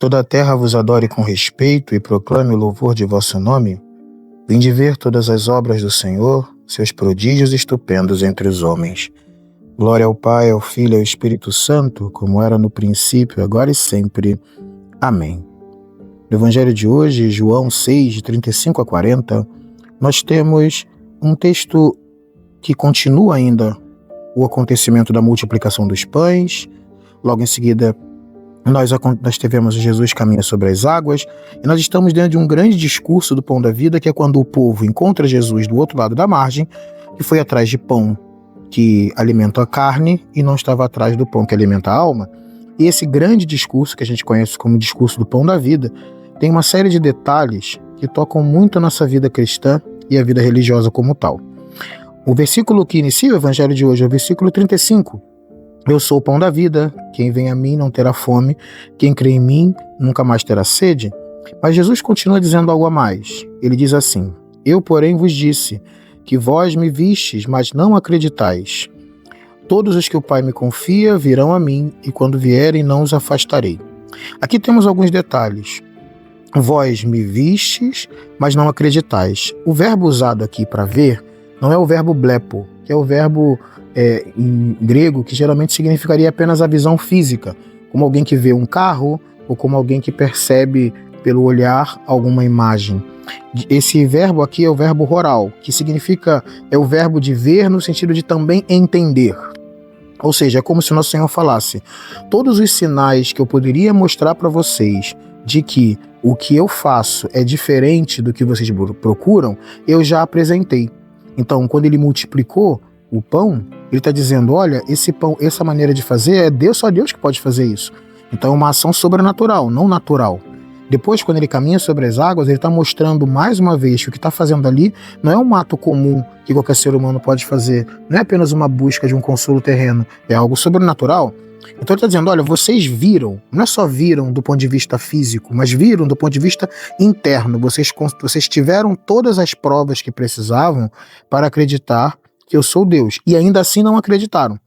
Toda a terra vos adore com respeito e proclame o louvor de vosso nome. Vinde ver todas as obras do Senhor, seus prodígios estupendos entre os homens. Glória ao Pai, ao Filho e ao Espírito Santo, como era no princípio, agora e sempre. Amém. No Evangelho de hoje, João 6, de 35 a 40, nós temos um texto que continua ainda o acontecimento da multiplicação dos pães. Logo em seguida, nós tivemos Jesus caminha sobre as águas, e nós estamos dentro de um grande discurso do pão da vida, que é quando o povo encontra Jesus do outro lado da margem, que foi atrás de pão que alimenta a carne e não estava atrás do pão que alimenta a alma. E esse grande discurso, que a gente conhece como discurso do pão da vida, tem uma série de detalhes que tocam muito a nossa vida cristã e a vida religiosa como tal. O versículo que inicia o evangelho de hoje é o versículo 35. Eu sou o pão da vida, quem vem a mim não terá fome, quem crê em mim nunca mais terá sede. Mas Jesus continua dizendo algo a mais. Ele diz assim: eu, porém, vos disse, que vós me vistes, mas não acreditais. Todos os que o Pai me confia virão a mim, e quando vierem não os afastarei. Aqui temos alguns detalhes. Vós me vistes, mas não acreditais. O verbo usado aqui para ver não é o verbo blepo, que é o verbo em grego que geralmente significaria apenas a visão física, como alguém que vê um carro ou como alguém que percebe pelo olhar alguma imagem. Esse verbo aqui é o verbo roral, que significa, é o verbo de ver no sentido de também entender. Ou seja, é como se o nosso Senhor falasse: todos os sinais que eu poderia mostrar para vocês de que o que eu faço é diferente do que vocês procuram, eu já apresentei. Então, quando ele multiplicou o pão, ele está dizendo: olha, esse pão, essa maneira de fazer é Deus, só Deus que pode fazer isso. Então é uma ação sobrenatural, não natural. Depois, quando ele caminha sobre as águas, ele está mostrando mais uma vez que o que está fazendo ali não é um ato comum que qualquer ser humano pode fazer, não é apenas uma busca de um consolo terreno, é algo sobrenatural. Então ele está dizendo: olha, vocês viram, não é só viram do ponto de vista físico, mas viram do ponto de vista interno. Vocês tiveram todas as provas que precisavam para acreditar que eu sou Deus, e ainda assim não acreditaram.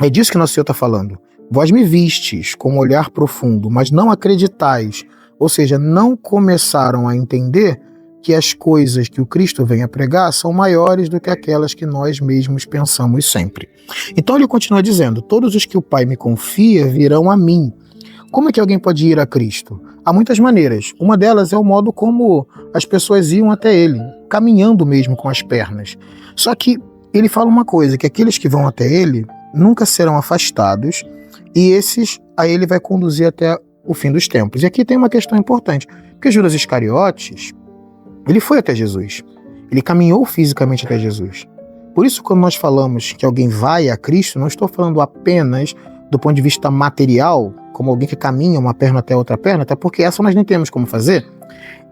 É disso que nosso Senhor está falando. Vós me vistes com um olhar profundo, mas não acreditais, ou seja, não começaram a entender que as coisas que o Cristo vem a pregar são maiores do que aquelas que nós mesmos pensamos sempre. Então ele continua dizendo: todos os que o Pai me confia virão a mim. Como é que alguém pode ir a Cristo? Há muitas maneiras. Uma delas é o modo como as pessoas iam até ele, caminhando mesmo com as pernas. Só que ele fala uma coisa, que aqueles que vão até ele nunca serão afastados, e esses a ele vai conduzir até o fim dos tempos. E aqui tem uma questão importante, porque Judas Iscariotes, ele foi até Jesus, ele caminhou fisicamente até Jesus. Por isso, quando nós falamos que alguém vai a Cristo, não estou falando apenas do ponto de vista material, como alguém que caminha uma perna até outra perna, até porque essa nós nem temos como fazer.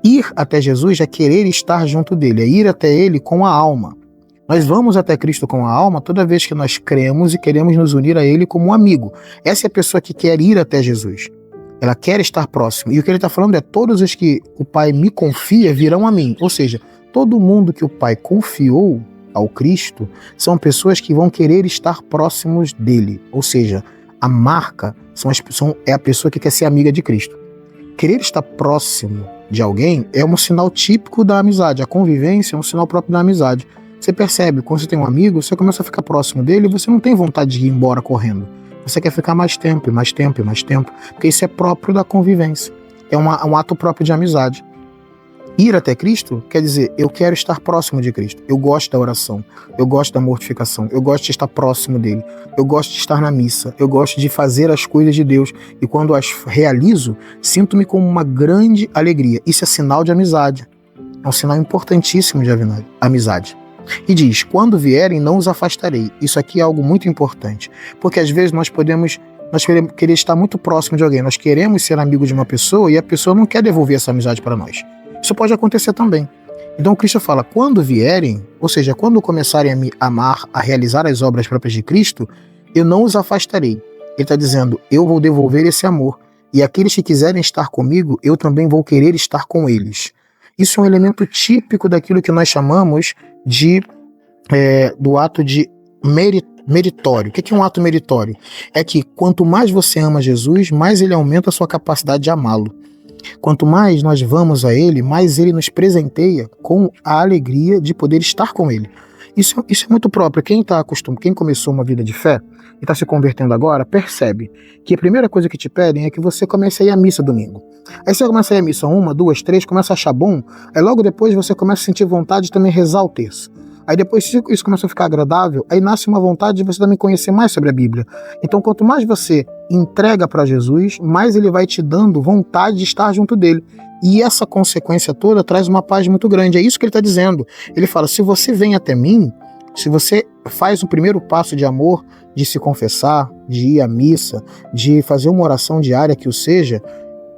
Ir até Jesus é querer estar junto dele, é ir até ele com a alma. Nós vamos até Cristo com a alma toda vez que nós cremos e queremos nos unir a ele como um amigo. Essa é a pessoa que quer ir até Jesus. Ela quer estar próximo. E o que ele está falando é: todos os que o Pai me confia virão a mim. Ou seja, todo mundo que o Pai confiou ao Cristo são pessoas que vão querer estar próximos dele. Ou seja, a marca é a pessoa que quer ser amiga de Cristo. Querer estar próximo de alguém é um sinal típico da amizade. A convivência é um sinal próprio da amizade. Você percebe, quando você tem um amigo, você começa a ficar próximo dele e você não tem vontade de ir embora correndo. Você quer ficar mais tempo, mais tempo, mais tempo, porque isso é próprio da convivência. É um ato próprio de amizade. Ir até Cristo quer dizer: eu quero estar próximo de Cristo. Eu gosto da oração, eu gosto da mortificação, eu gosto de estar próximo dele, eu gosto de estar na missa, eu gosto de fazer as coisas de Deus, e quando as realizo, sinto-me com uma grande alegria. Isso é sinal de amizade. É um sinal importantíssimo de amizade. E diz: quando vierem não os afastarei. Isso aqui é algo muito importante, porque às vezes nós queremos estar muito próximo de alguém, nós queremos ser amigo de uma pessoa e a pessoa não quer devolver essa amizade para nós. Isso pode acontecer também. Então Cristo fala: quando vierem, ou seja, quando começarem a me amar, a realizar as obras próprias de Cristo, eu não os afastarei. Ele está dizendo: eu vou devolver esse amor, e aqueles que quiserem estar comigo, eu também vou querer estar com eles. Isso é um elemento típico daquilo que nós chamamos do ato de meritório. O que é um ato meritório? É que quanto mais você ama Jesus, mais ele aumenta a sua capacidade de amá-lo. Quanto mais nós vamos a ele, mais ele nos presenteia com a alegria de poder estar com ele. Isso é muito próprio. Quem começou uma vida de fé e está se convertendo agora, percebe que a primeira coisa que te pedem é que você comece a ir à missa domingo. Aí você começa a ir à missa 1, 2, 3, começa a achar bom, aí logo depois você começa a sentir vontade de também rezar o terço. Aí depois, se isso começa a ficar agradável, aí nasce uma vontade de você também conhecer mais sobre a Bíblia. Então, quanto mais você entrega para Jesus, mais ele vai te dando vontade de estar junto dele. E essa consequência toda traz uma paz muito grande. É isso que ele está dizendo. Ele fala, se você vem até mim, se você faz o primeiro passo de amor, de se confessar, de ir à missa, de fazer uma oração diária que o seja,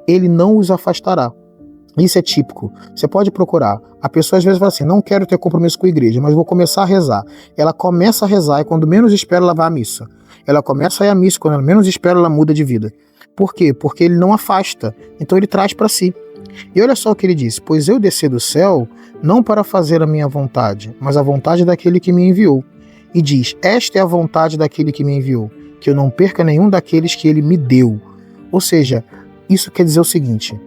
ele não os afastará. Isso é típico. Você pode procurar. A pessoa às vezes fala assim, não quero ter compromisso com a igreja, mas vou começar a rezar. Ela começa a rezar e quando menos espera ela vai à missa. Ela começa a ir à missa, quando ela menos espera ela muda de vida. Por quê? Porque ele não afasta. Então ele traz para si. E olha só o que ele diz. Pois eu desci do céu não para fazer a minha vontade, mas a vontade daquele que me enviou. E diz, esta é a vontade daquele que me enviou, que eu não perca nenhum daqueles que ele me deu. Ou seja, isso quer dizer o seguinte,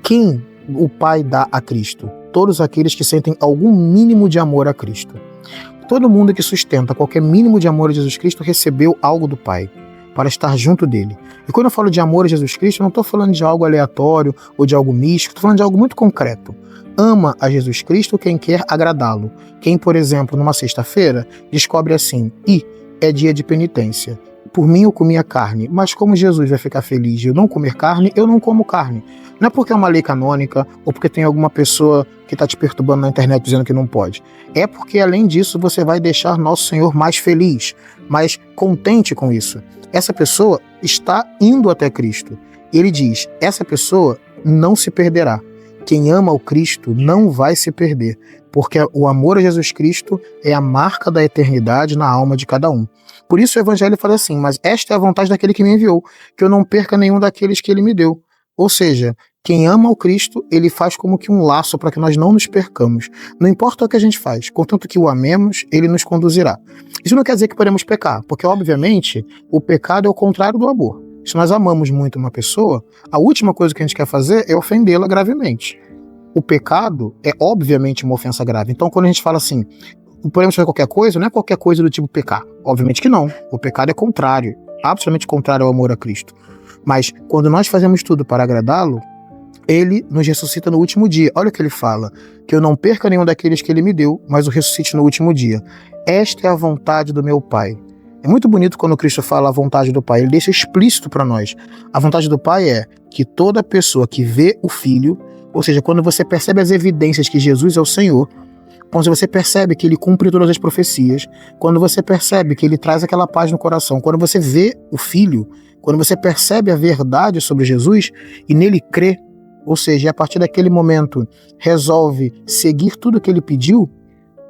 quem o Pai dá a Cristo? Todos aqueles que sentem algum mínimo de amor a Cristo. Todo mundo que sustenta qualquer mínimo de amor a Jesus Cristo recebeu algo do Pai, para estar junto dele. E quando eu falo de amor a Jesus Cristo, eu não estou falando de algo aleatório ou de algo místico, estou falando de algo muito concreto. Ama a Jesus Cristo quem quer agradá-lo. Quem, por exemplo, numa sexta-feira, descobre assim, é dia de penitência. Por mim eu comia carne, mas como Jesus vai ficar feliz de eu não comer carne, eu não como carne. Não é porque é uma lei canônica ou porque tem alguma pessoa que está te perturbando na internet dizendo que não pode. É porque, além disso, você vai deixar Nosso Senhor mais feliz, mais contente com isso. Essa pessoa está indo até Cristo. Ele diz, essa pessoa não se perderá. Quem ama o Cristo não vai se perder, porque o amor a Jesus Cristo é a marca da eternidade na alma de cada um. Por isso o Evangelho fala assim, mas esta é a vontade daquele que me enviou, que eu não perca nenhum daqueles que ele me deu. Ou seja, quem ama o Cristo, ele faz como que um laço para que nós não nos percamos. Não importa o que a gente faz, contanto que o amemos, ele nos conduzirá. Isso não quer dizer que podemos pecar, porque obviamente o pecado é o contrário do amor. Se nós amamos muito uma pessoa, a última coisa que a gente quer fazer é ofendê-la gravemente. O pecado é obviamente uma ofensa grave. Então quando a gente fala assim, podemos fazer qualquer coisa, não é qualquer coisa do tipo pecar. Obviamente que não. O pecado é contrário, absolutamente contrário ao amor a Cristo. Mas quando nós fazemos tudo para agradá-lo, ele nos ressuscita no último dia. Olha o que ele fala, que eu não perca nenhum daqueles que ele me deu, mas o ressuscite no último dia. Esta é a vontade do meu Pai. É muito bonito quando Cristo fala a vontade do Pai, ele deixa explícito para nós. A vontade do Pai é que toda pessoa que vê o Filho, ou seja, quando você percebe as evidências que Jesus é o Senhor, quando você percebe que ele cumpre todas as profecias, quando você percebe que ele traz aquela paz no coração, quando você vê o Filho, quando você percebe a verdade sobre Jesus e nele crê, ou seja, a partir daquele momento resolve seguir tudo que ele pediu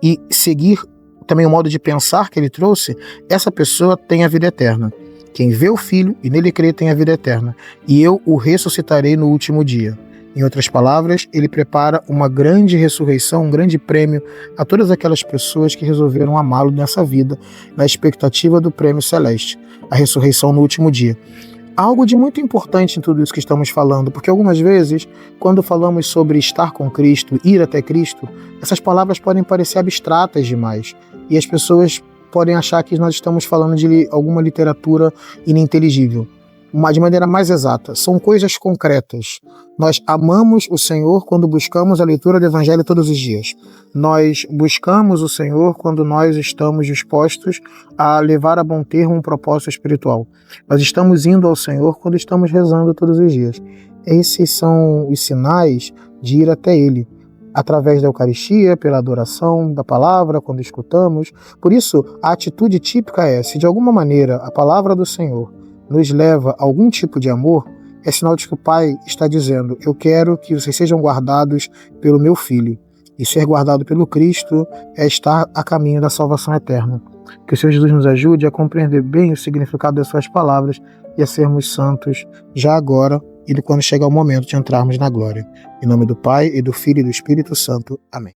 e seguir também o modo de pensar que ele trouxe, essa pessoa tem a vida eterna. Quem vê o Filho e nele crê tem a vida eterna. E eu o ressuscitarei no último dia. Em outras palavras, ele prepara uma grande ressurreição, um grande prêmio a todas aquelas pessoas que resolveram amá-lo nessa vida, na expectativa do prêmio celeste, a ressurreição no último dia. Algo de muito importante em tudo isso que estamos falando, porque algumas vezes, quando falamos sobre estar com Cristo, ir até Cristo, essas palavras podem parecer abstratas demais, e as pessoas podem achar que nós estamos falando de alguma literatura ininteligível. De maneira mais exata, são coisas concretas. Nós amamos o Senhor quando buscamos a leitura do Evangelho todos os dias. Nós buscamos o Senhor quando nós estamos dispostos a levar a bom termo um propósito espiritual. Nós estamos indo ao Senhor quando estamos rezando todos os dias. Esses são os sinais de ir até Ele, através da Eucaristia, pela adoração da palavra, quando escutamos. Por isso, a atitude típica é, se de alguma maneira a palavra do Senhor nos leva a algum tipo de amor, é sinal de que o Pai está dizendo, eu quero que vocês sejam guardados pelo meu Filho. E ser guardado pelo Cristo é estar a caminho da salvação eterna. Que o Senhor Jesus nos ajude a compreender bem o significado das suas palavras e a sermos santos já agora e quando chegar o momento de entrarmos na glória. Em nome do Pai, e do Filho e do Espírito Santo. Amém.